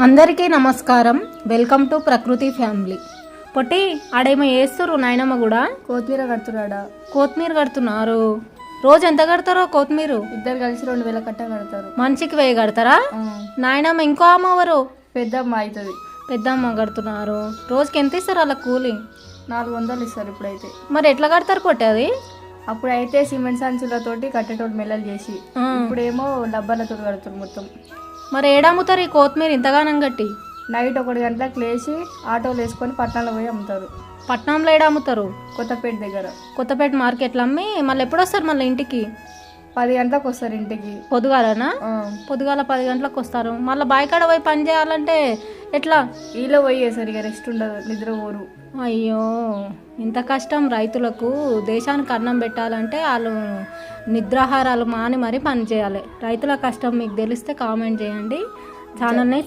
అందరికీ నమస్కారం. Welcome to ప్రకృతి ఫ్యామిలీ. పొట్టి ఆడేమో వేస్తురు నాయనమ్మ కూడా కొత్తిమీర కడుతున్నాడా? కొత్తిమీర కడుతున్నారు. రోజు ఎంత కడతారో కొత్తిమీర? ఇద్దరు కలిసి 2000 కట్ట కడతారు. మనిషికి 1000 కడతారా? నాయనమ్మ ఇంకో అమ్మ ఎవరు? పెద్దమ్మ అవుతుంది. పెద్దమ్మ కడుతున్నారు. రోజుకి ఎంత ఇస్తారు అలా కూలి? 400 ఇస్తారు ఇప్పుడైతే. మరి ఎట్లా కడతారు పొట్టి అది? అప్పుడైతే సిమెంట్ సంచులతోటి కట్టేటోడు మెల్లలు చేసి, ఇప్పుడేమో డబ్బాలతో కడుతున్నారు మొత్తం. మరి ఏడమ్ముతారు ఈ కొత్తిమీర ఇంతగానం కట్టి? నైట్ 1 గంటలకు లేచి ఆటోలు వేసుకొని పట్టణంలో పోయి అమ్ముతారు. పట్నంలో ఏడమ్ముతారు? కొత్తపేట దగ్గర. కొత్తపేట మార్కెట్లో అమ్మి మళ్ళీ ఎప్పుడు వస్తారు మళ్ళీ ఇంటికి? 10 గంటలకు వస్తారు ఇంటికి. పొద్దుగాలనా? పొద్దుగాల 10 గంటలకు వస్తారు. మళ్ళీ బాయికాడ పోయి పని చేయాలంటే ఎట్లా? వీళ్ళు పోయి సరిగా రెస్ట్ ఉండదు, నిద్ర పోరు. అయ్యో, ఇంత కష్టం రైతులకు. దేశానికి అన్నం పెట్టాలంటే వాళ్ళు నిద్రాహారాలు మాని మరీ పని చేయాలి. రైతుల కష్టం మీకు తెలిస్తే కామెంట్ చేయండి. ఛానల్ని